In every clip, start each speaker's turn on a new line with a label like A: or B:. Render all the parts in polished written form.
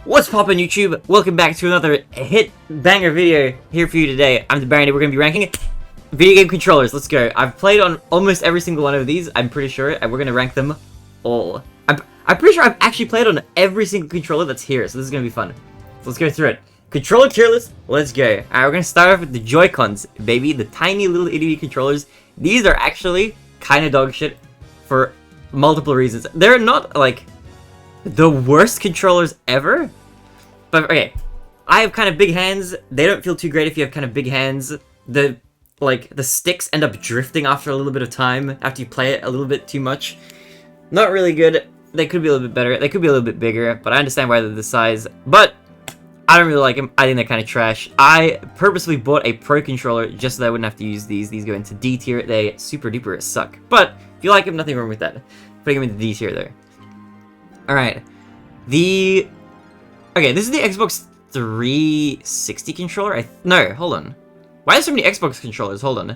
A: What's poppin' YouTube? Welcome back to another hit banger video here for you today. I'm the Baron. We're going to be ranking video game controllers. Let's go. I've played on almost every single one of these, I'm pretty sure, and we're going to rank them all. I'm pretty sure I've actually played on every single controller that's here, so this is going to be fun. So let's go through it. Controller tier list, let's go. Alright, we're going to start off with the Joy-Cons, baby. The tiny little itty-bitty controllers. These are actually kind of dog shit for multiple reasons. They're not, like, the worst controllers ever, but okay, I have kind of big hands. They don't feel too great if you have kind of big hands. The sticks end up drifting after a little bit of time, after you play it a little bit too much. Not really good. They could be a little bit better. They could be a little bit bigger, but I understand why they're this size. But I don't really like them. I think they're kind of trash. I purposely bought a Pro controller just so that I wouldn't have to use these. These go into D tier. They super duper suck. But if you like them, nothing wrong with that. Putting them into D tier there. Alright, okay, this is the Xbox 360 controller? No, hold on. Why are there so many Xbox controllers? Hold on.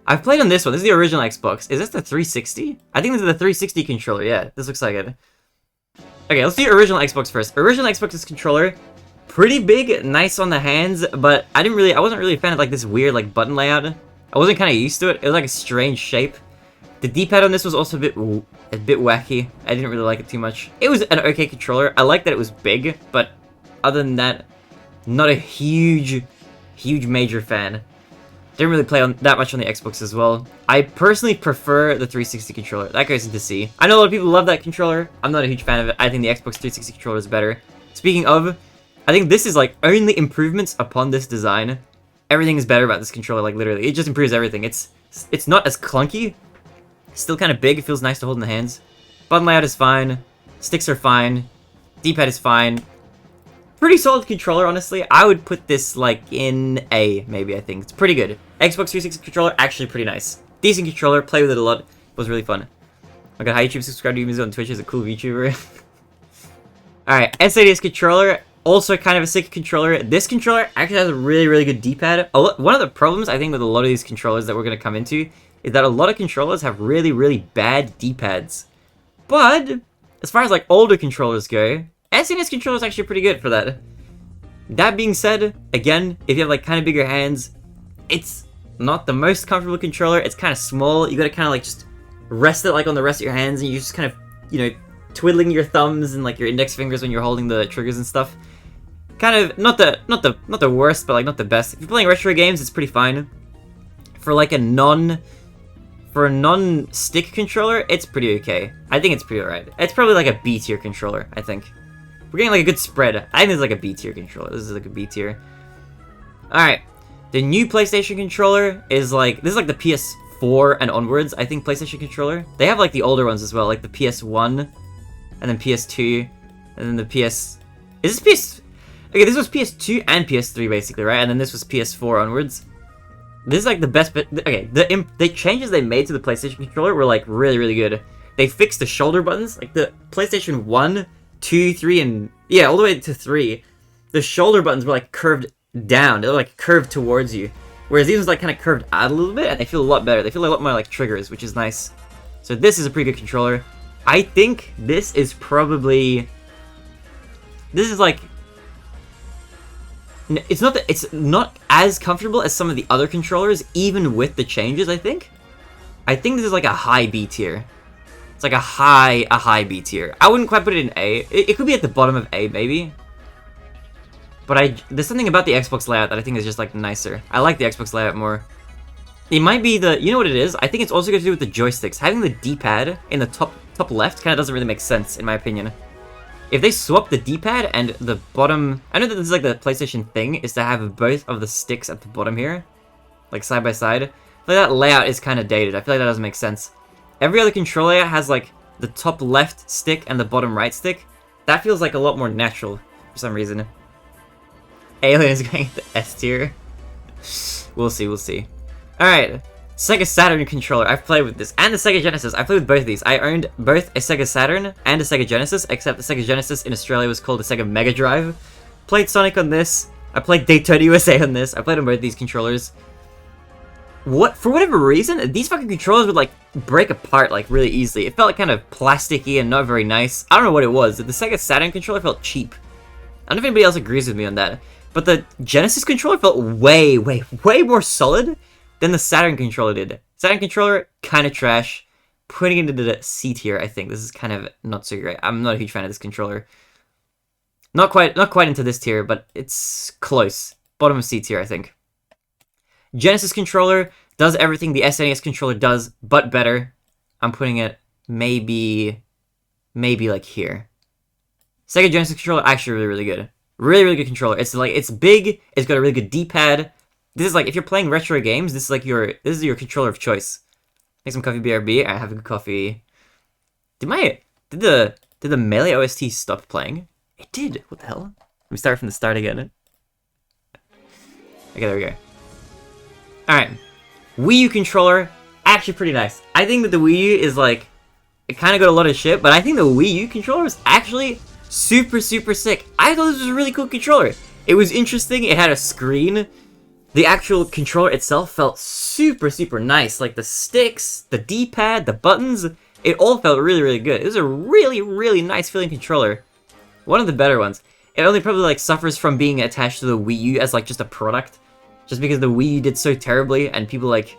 A: I've played on this one. This is the original Xbox. Is this the 360? I think this is the 360 controller. Yeah, this looks like it. Okay, let's do original Xbox first. Original Xbox's controller, pretty big, nice on the hands, but I wasn't really a fan of like this weird like button layout. I wasn't kind of used to it. It was like a strange shape. The D-pad on this was also a bit wacky. I didn't really like it too much. It was an okay controller. I like that it was big, but other than that, not a huge major fan. Didn't really play on that much on the Xbox as well. I personally prefer the 360 controller. That goes into C. I know a lot of people love that controller. I'm not a huge fan of it. I think the Xbox 360 controller is better. Speaking of, I think this is like only improvements upon this design. Everything is better about this controller, like literally. It just improves everything. It's not as clunky. Still kind of big, it feels nice to hold in the hands. Button layout is fine. Sticks are fine. D-pad is fine. Pretty solid controller, honestly. I would put this, like, in A, maybe, I think. It's pretty good. Xbox 360 controller, actually pretty nice. Decent controller, play with it a lot. It was really fun. I got hi YouTube, subscribe to me on Twitch, is a cool VTuber. Alright, SADS controller, also kind of a sick controller. This controller actually has a really good D-pad. One of the problems, I think, with a lot of these controllers that we're going to come into is that a lot of controllers have really bad D-pads. But, as far as like older controllers go, SNES controller is actually pretty good for that. That being said, again, if you have like kind of bigger hands, it's not the most comfortable controller. It's kind of small. You gotta kind of like just rest it like on the rest of your hands, and you're just kind of, you know, twiddling your thumbs and like your index fingers when you're holding the triggers and stuff. Kind of not the worst, but like not the best. If you're playing retro games, it's pretty fine. For like a non-stick controller, it's pretty okay. I think it's pretty alright. It's probably like a B tier controller, I think. We're getting like a good spread. I think this is like a B tier controller. This is like a B tier. Alright. The new PlayStation controller is like, this is like the PS4 and onwards, I think, PlayStation controller. They have like the older ones as well, like the PS1, and then PS2, and then the PS... Is this PS... Okay, this was PS2 and PS3 basically, right? And then this was PS4 onwards. This is like the best bit. Okay, the changes they made to the PlayStation controller were like really good. They fixed the shoulder buttons, like the PlayStation 1, 2, 3, and yeah, all the way to 3. The shoulder buttons were like curved down. They're like curved towards you. Whereas these ones like kind of curved out a little bit, and they feel a lot better. They feel a lot more like triggers, which is nice. So this is a pretty good controller. I think this is probably... This is like... It's not as comfortable as some of the other controllers, even with the changes, I think. I think this is like a high B tier. It's like a high B tier. I wouldn't quite put it in A. It could be at the bottom of A, maybe. But there's something about the Xbox layout that I think is just like nicer. I like the Xbox layout more. It might be the... You know what it is? I think it's also got to do with the joysticks. Having the D-pad in the top left kind of doesn't really make sense, in my opinion. If they swap the D-pad and the bottom... I know that this is like the PlayStation thing, is to have both of the sticks at the bottom here. Like side by side. I feel like that layout is kind of dated. I feel like that doesn't make sense. Every other controller has like the top left stick and the bottom right stick. That feels like a lot more natural for some reason. Alien is going to S tier. We'll see. Alright. Sega Saturn controller. I've played with this. And the Sega Genesis. I played with both of these. I owned both a Sega Saturn and a Sega Genesis, except the Sega Genesis in Australia was called the Sega Mega Drive. Played Sonic on this. I played Daytona USA on this. I played on both these controllers. For whatever reason, these fucking controllers would like break apart like really easily. It felt like kind of plasticky and not very nice. I don't know what it was. The Sega Saturn controller felt cheap. don't know if anybody else agrees with me on that. But the Genesis controller felt way more solid than the Saturn controller did. Saturn controller, kind of trash. Putting it into the C tier, I think. This is kind of not so great. I'm not a huge fan of this controller. Not quite into this tier, but it's close. Bottom of C tier, I think. Genesis controller does everything the SNES controller does, but better. I'm putting it maybe like here. Sega Genesis controller, actually really good. Really good controller. It's big, it's got a really good D-pad. This is like, if you're playing retro games, this is your controller of choice. Make some coffee, BRB. I have a good coffee. Did the Melee OST stop playing? It did. What the hell? Let me start from the start again. Okay, there we go. Alright. Wii U controller, actually pretty nice. I think that the Wii U is like, it kind of got a lot of shit, but I think the Wii U controller is actually super sick. I thought this was a really cool controller. It was interesting. It had a screen. The actual controller itself felt super nice. Like the sticks, the D-pad, the buttons, it all felt really good. It was a really nice feeling controller. One of the better ones. It only probably like suffers from being attached to the Wii U as like just a product. Just because the Wii U did so terribly and people like,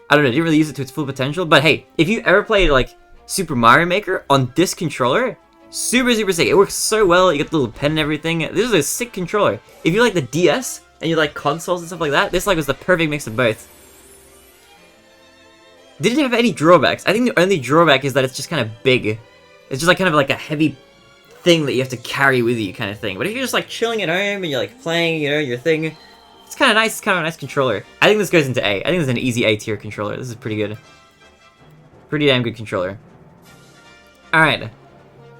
A: I don't know, didn't really use it to its full potential. But hey, if you ever played like Super Mario Maker on this controller, super sick. It works so well. You get the little pen and everything. This is a sick controller. If you like the DS and you like consoles and stuff like that, this like was the perfect mix of both. Didn't have any drawbacks. I think the only drawback is that it's just kind of big. It's just like kind of like a heavy thing that you have to carry with you kind of thing. But if you're just like chilling at home and you're like playing, you know, your thing, it's kind of nice. It's kind of a nice controller. I think this goes into A. I think this is an easy A tier controller. This is pretty good. Pretty damn good controller. Alright.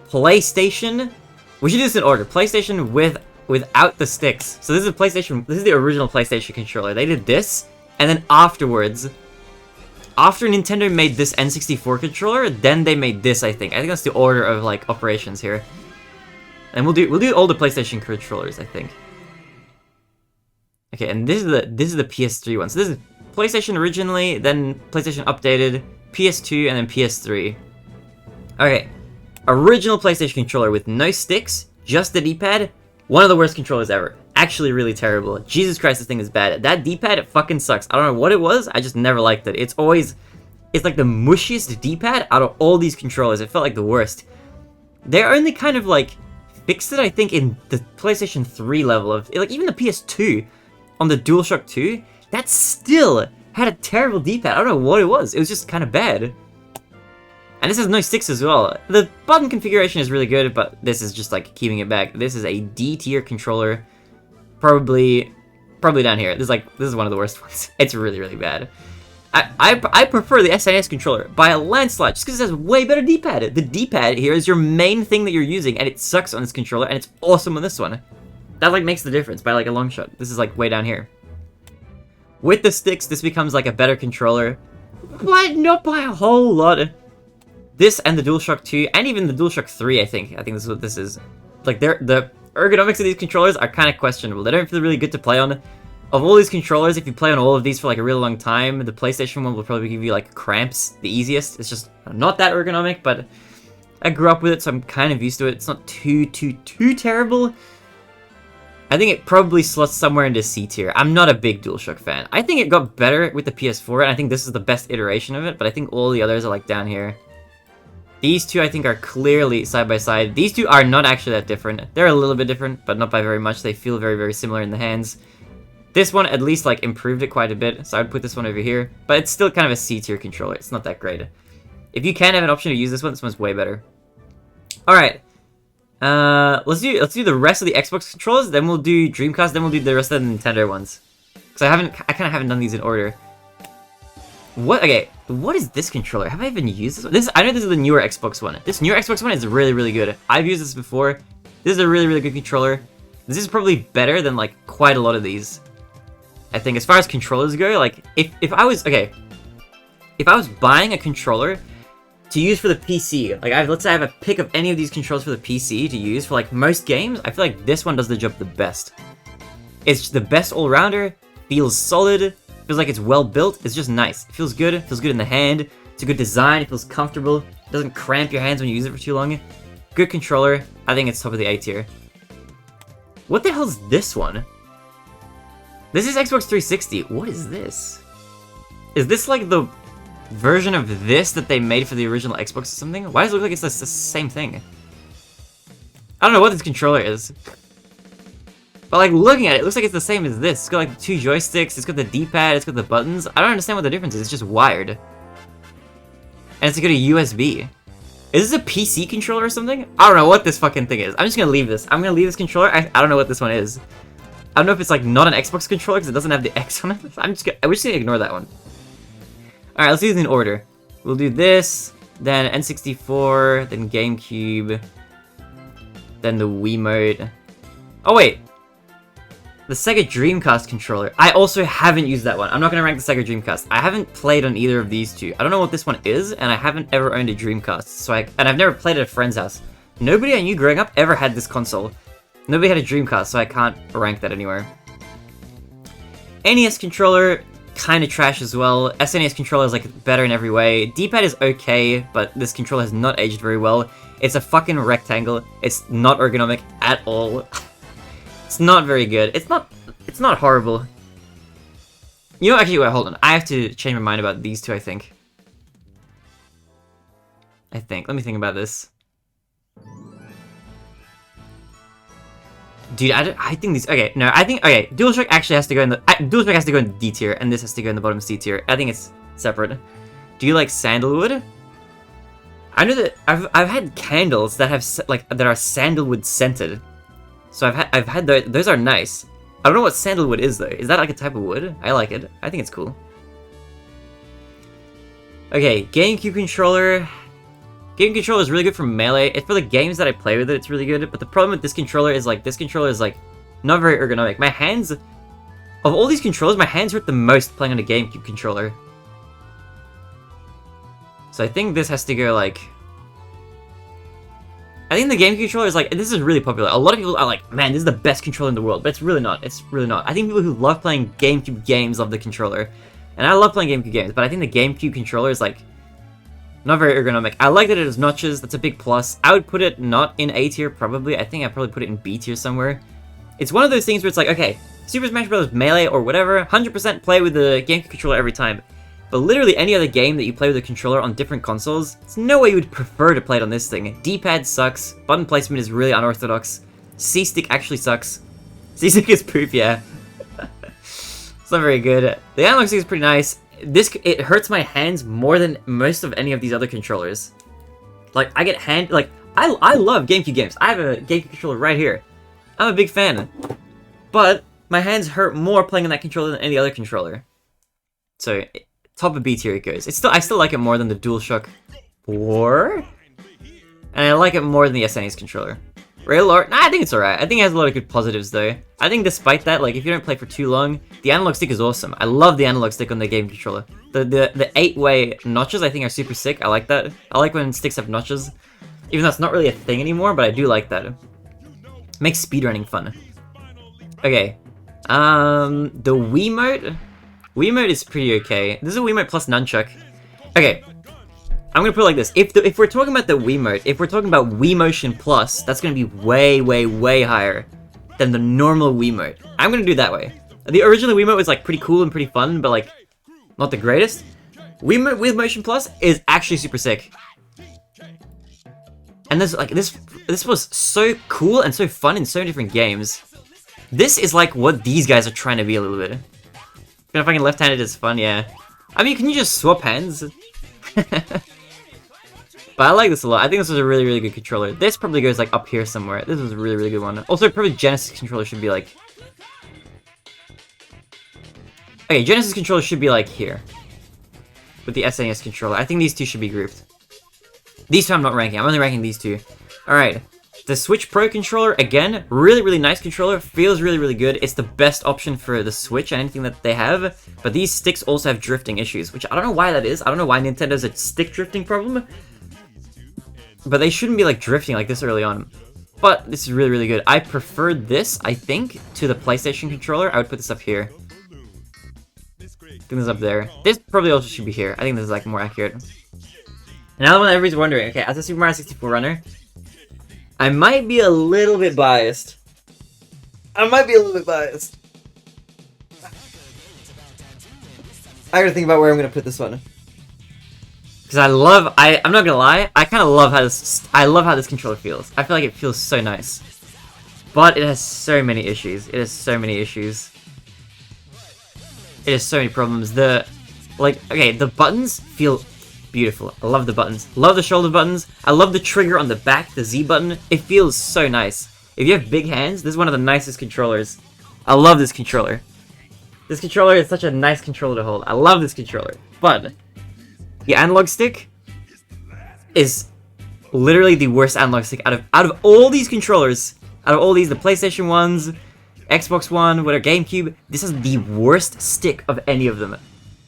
A: PlayStation. We should do this in order. PlayStation without the sticks. So this is PlayStation. This is the original PlayStation controller. They did this, and then afterwards, after Nintendo made this N64 controller, then they made this. I think that's the order of like operations here. And we'll do all the PlayStation controllers. I think. Okay, and this is the PS3 one. So this is PlayStation originally, then PlayStation updated, PS2, and then PS3. Okay. Original PlayStation controller with no sticks, just the D-pad, one of the worst controllers ever. Actually really terrible. Jesus Christ, this thing is bad. That D-pad, it fucking sucks. I don't know what it was, I just never liked it. It's like the mushiest D-pad out of all these controllers. It felt like the worst. They only kind of like fixed it, I think, in the PlayStation 3 level of, like even the PS2 on the DualShock 2, that still had a terrible D-pad. I don't know what it was. It was just kind of bad. And this has no sticks as well. The button configuration is really good, but this is just like keeping it back. This is a D tier controller. Probably down here. This is one of the worst ones. It's really bad. I prefer the SNES controller by a landslide, just because it has way better D-pad. The D-pad here is your main thing that you're using, and it sucks on this controller, and it's awesome on this one. That like makes the difference by like a long shot. This is like way down here. With the sticks, this becomes like a better controller, but not by a whole lot. This and the DualShock 2, and even the DualShock 3, I think this is what this is. Like, the ergonomics of these controllers are kind of questionable. They don't feel really good to play on. Of all these controllers, if you play on all of these for like a really long time, the PlayStation one will probably give you like cramps the easiest. It's just not that ergonomic, but I grew up with it, so I'm kind of used to it. It's not too terrible. I think it probably slots somewhere into C tier. I'm not a big DualShock fan. I think it got better with the PS4, and I think this is the best iteration of it, but I think all the others are like down here. These two, I think, are clearly side by side. These two are not actually that different. They're a little bit different, but not by very much. They feel very similar in the hands. This one, at least, like, improved it quite a bit, so I'd put this one over here. But it's still kind of a C-tier controller. It's not that great. If you can have an option to use this one's way better. Alright. Let's do the rest of the Xbox controllers, then we'll do Dreamcast, then we'll do the rest of the Nintendo ones. Because I kind of haven't done these in order. What is this controller? Have I even used this one? I know this is the newer Xbox One. This newer Xbox One is really good. I've used this before. This is a really good controller. This is probably better than like quite a lot of these. I think as far as controllers go, like if I was buying a controller to use for the PC, like let's say I have a pick of any of these controllers for the PC to use for like most games, I feel like this one does the job the best. It's the best all-rounder, feels solid, feels like it's well built. It's just nice. It feels good in the hand. It's a good design. It feels comfortable. It doesn't cramp your hands when you use it for too long. Good controller. I think it's top of the A tier. What the hell's this one? This is Xbox 360. What is this? Is this like the version of this that they made for the original Xbox or something? Why does it look like it's the same thing? I don't know what this controller is. But like looking at it, it looks like it's the same as this. It's got like 2 joysticks, it's got the D-pad, it's got the buttons. I don't understand what the difference is, it's just wired. And it's got a USB. Is this a PC controller or something? I don't know what this fucking thing is. I'm just gonna leave this. I'm gonna leave this controller. I don't know what this one is. I don't know if it's like not an Xbox controller because it doesn't have the X on it. We're just gonna ignore that one. Alright, let's do this in order. We'll do this, then N64, then GameCube, then the Wiimote. Oh wait! The Sega Dreamcast controller. I also haven't used that one. I'm not gonna rank the Sega Dreamcast. I haven't played on either of these two. I don't know what this one is, and I haven't ever owned a Dreamcast. And I've never played at a friend's house. Nobody I knew growing up ever had this console. Nobody had a Dreamcast, so I can't rank that anywhere. NES controller, kind of trash as well. SNES controller is like better in every way. D-pad is okay, but this controller has not aged very well. It's a fucking rectangle. It's not ergonomic at all. It's not very good. It's not horrible. You know, actually, wait, hold on. I have to change my mind about these two, I think. Let me think about this. Dude, I think these. Okay, no, I think. Okay, DualShock actually has to go in the. DualShock has to go in D tier, and this has to go in the bottom C tier. I think it's separate. Do you like sandalwood? I know that I've had candles that have that are sandalwood scented. So I've had those. Those are nice. I don't know what sandalwood is though. Is that like a type of wood? I like it. I think it's cool. Okay, GameCube controller. Game controller is really good for melee. It's for the games that I play with it, it's really good. But the problem with this controller is like not very ergonomic. My hands, of all these controllers, my hands hurt the most playing on a GameCube controller. So I think this has to go like. I think the GameCube controller is like, this is really popular. A lot of people are like, man, this is the best controller in the world. But it's really not. It's really not. I think people who love playing GameCube games love the controller. And I love playing GameCube games, but I think the GameCube controller is like not very ergonomic. I like that it has notches. That's a big plus. I would put it not in A tier, probably. I think I'd probably put it in B tier somewhere. It's one of those things where it's like, okay, Super Smash Bros. Melee or whatever, 100% play with the GameCube controller every time. But literally any other game that you play with a controller on different consoles, there's no way you would prefer to play it on this thing. D-pad sucks. Button placement is really unorthodox. C-stick actually sucks. C-stick is poop, yeah. It's not very good. The analog stick is pretty nice. It hurts my hands more than most of any of these other controllers. Like, I get I love GameCube games. I have a GameCube controller right here. I'm a big fan. But my hands hurt more playing on that controller than any other controller. So, top of B tier it goes. I still like it more than the DualShock 4. And I like it more than the SNES controller. Rail art? Nah, I think it's alright. I think it has a lot of good positives though. I think despite that, like if you don't play for too long, the analog stick is awesome. I love the analog stick on the game controller. The 8-way notches I think are super sick. I like that. I like when sticks have notches. Even though it's not really a thing anymore, but I do like that. Makes speedrunning fun. Okay. The Wiimote? Wiimote is pretty okay. This is a Wiimote plus nunchuck. Okay. I'm gonna put it like this. If we're talking about the Wiimote, if we're talking about Wiimotion Plus, that's gonna be way, way, way higher than the normal Wiimote. I'm gonna do it that way. The original Wiimote was like pretty cool and pretty fun, but like not the greatest. Wiimote with Motion Plus is actually super sick. And this was so cool and so fun in so many different games. This is like what these guys are trying to be a little bit. If I can left-handed is fun, yeah. I mean, can you just swap hands? But I like this a lot. I think this was a really, really good controller. This probably goes like up here somewhere. This was a really, really good one. Also, probably Genesis controller should be like... Okay, Genesis controller should be like here. With the SNES controller. I think these two should be grouped. These two I'm not ranking. I'm only ranking these two. Alright. The Switch Pro controller, again, really, really nice controller. Feels really, really good. It's the best option for the Switch and anything that they have. But these sticks also have drifting issues, which I don't know why that is. I don't know why Nintendo has a stick drifting problem. But they shouldn't be like drifting like this early on. But this is really, really good. I prefer this, I think, to the PlayStation controller. I would put this up here. I think this is up there. This probably also should be here. I think this is like more accurate. Another one that everybody's wondering. Okay, as a Super Mario 64 runner, I might be a little bit biased. I might be a little bit biased. I gotta think about where I'm gonna put this one. Because I'm not gonna lie, I kind of love how this controller feels. I feel like it feels so nice. But it has so many issues. It has so many issues. It has so many problems. The buttons feel beautiful. I love the buttons. Love the shoulder buttons. I love the trigger on the back, the Z button. It feels so nice. If you have big hands, this is one of the nicest controllers. I love this controller. This controller is such a nice controller to hold. I love this controller. But the analog stick is literally the worst analog stick out of all these controllers. Out of all these, the PlayStation ones, Xbox One, whatever, GameCube, this is the worst stick of any of them.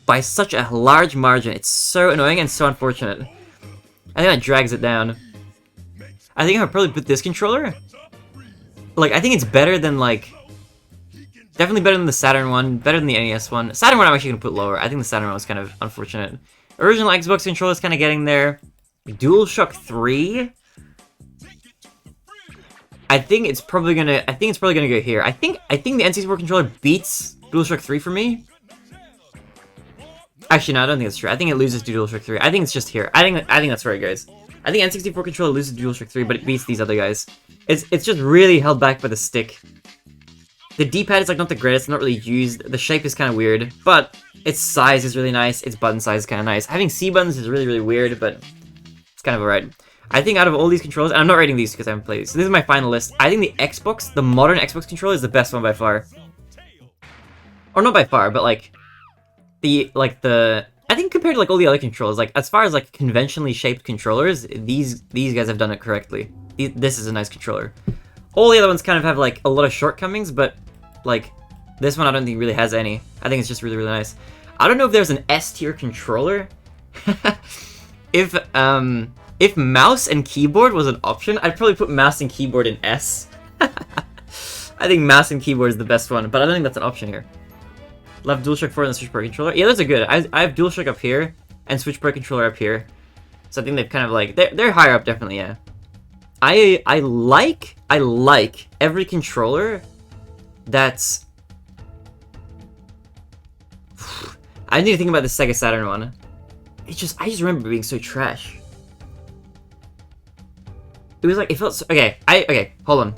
A: By such a large margin. It's so annoying and so unfortunate. I think that drags it down. I think I'll probably put this controller. Like, I think it's better than, like... Definitely better than the Saturn one, better than the NES one. Saturn one I'm actually going to put lower. I think the Saturn one was kind of unfortunate. Original Xbox controller is kind of getting there. DualShock 3... I think it's probably gonna go here. I think the N64 controller beats DualShock 3 for me. Actually, no, I don't think that's true. I think it loses to DualShock 3. I think it's just here. I think that's where it goes. I think N64 controller loses to DualShock 3, but it beats these other guys. It's just really held back by the stick. The D-pad is like not the greatest, not really used. The shape is kind of weird, but its size is really nice. Its button size is kind of nice. Having C buttons is really, really weird, but it's kind of alright. I think out of all these controllers, and I'm not rating these because I haven't played these, so this is my final list. I think the modern Xbox controller is the best one by far. Or not by far, but like, I think compared to like all the other controllers, like as far as like conventionally shaped controllers, these guys have done it correctly. This is a nice controller. All the other ones kind of have like a lot of shortcomings, but like this one I don't think really has any. I think it's just really, really nice. I don't know if there's an S tier controller. If mouse and keyboard was an option, I'd probably put mouse and keyboard in S. I think mouse and keyboard is the best one, but I don't think that's an option here. Love DualShock 4 and the Switch Pro controller. Yeah, those are good. I have DualShock up here and Switch Pro controller up here. So I think they've kind of like they're higher up definitely, yeah. I like every controller that's I need to think about the Sega Saturn one. I just remember it being so trash. It was like, it felt so, okay, hold on.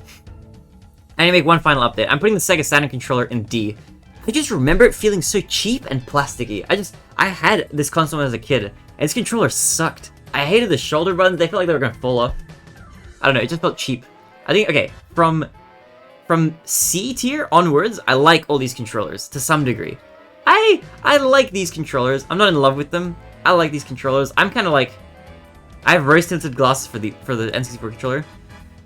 A: I need to make one final update. I'm putting the Sega Saturn controller in D. I just remember it feeling so cheap and plasticky. I had this console when I was a kid, and this controller sucked. I hated the shoulder buttons, they felt like they were gonna fall off. I don't know, it just felt cheap. I think, okay, from C tier onwards, I like all these controllers, to some degree. I like these controllers. I'm not in love with them. I like these controllers. I'm kind of like, I have rose-tinted glasses for the N64 controller.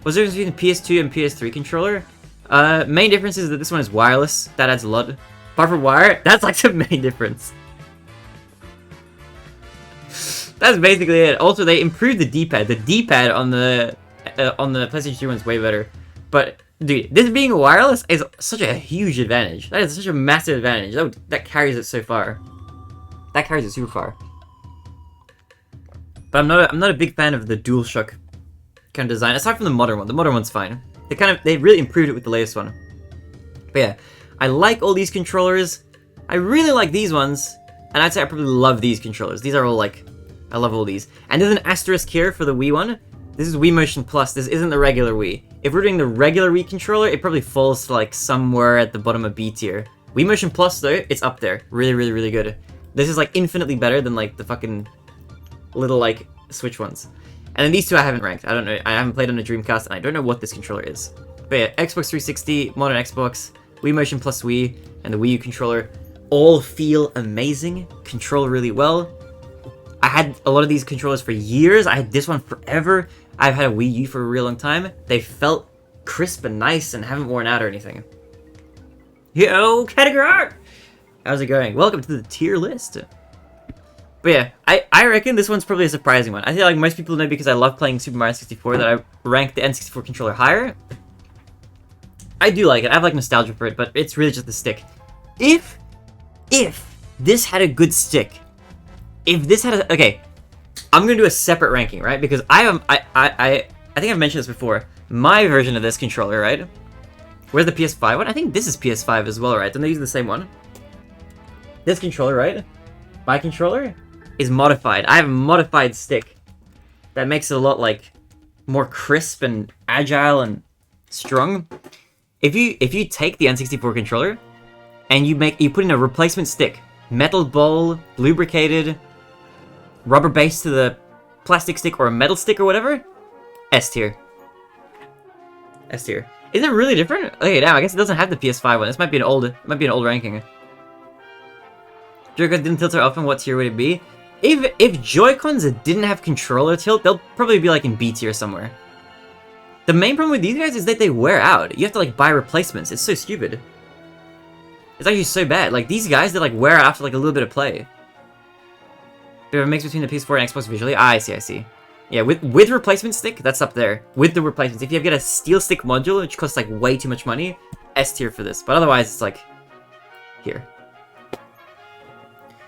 A: What's the difference between the PS2 and PS3 controller? Main difference is that this one is wireless. That adds a lot. Apart from wire, that's like the main difference. That's basically it. Also, they improved the D-pad. The D-pad on the PlayStation 3 one's way better. But dude, this being wireless is such a huge advantage. That is such a massive advantage. That carries it so far. That carries it super far. But I'm not a big fan of the DualShock kind of design, aside from the modern one. The modern one's fine. They really improved it with the latest one. But yeah, I like all these controllers. I really like these ones, and I'd say I probably love these controllers. These are all like, I love all these. And there's an asterisk here for the Wii one. This is Wii Motion Plus. This isn't the regular Wii. If we're doing the regular Wii controller, it probably falls to like somewhere at the bottom of B tier. Wii Motion Plus though, it's up there. Really, really, really good. This is like infinitely better than like the fucking little like Switch ones. And then these two I haven't ranked. I don't know. I haven't played on a Dreamcast, and I don't know what this controller is. But yeah, Xbox 360, modern Xbox, Wii Motion Plus Wii, and the Wii U controller all feel amazing, control really well. I had a lot of these controllers for years. I had this one forever. I've had a Wii U for a real long time. They felt crisp and nice and haven't worn out or anything. Yo, Category! How's it going? Welcome to the tier list. But yeah, I reckon this one's probably a surprising one. I feel like most people know because I love playing Super Mario 64 that I rank the N64 controller higher. I do like it. I have like nostalgia for it, but it's really just the stick. If this had a good stick, if this had a, okay, I'm gonna do a separate ranking, right? Because I think I've mentioned this before. My version of this controller, right? Where's the PS5 one? I think this is PS5 as well, right? Don't they use the same one? This controller, right? My controller is modified. I have a modified stick. That makes it a lot, like, more crisp and agile and strong. If you take the N64 controller and you put in a replacement stick, metal ball, lubricated, rubber base to the plastic stick or a metal stick or whatever, S tier. S tier. Isn't it really different? Okay, now I guess it doesn't have the PS5 one. This might be an old ranking. Joy-Cons didn't tilt her often. What tier would it be? If Joy-Cons didn't have controller tilt, they'll probably be like in B tier somewhere. The main problem with these guys is that they wear out. You have to like buy replacements. It's so stupid. It's actually so bad. Like these guys, they like wear out after like a little bit of play. There's a mix between the PS4 and Xbox visually. Ah, I see. Yeah, with replacement stick, that's up there. With the replacements. If you get a steel stick module, which costs like way too much money, S tier for this. But otherwise, it's like here.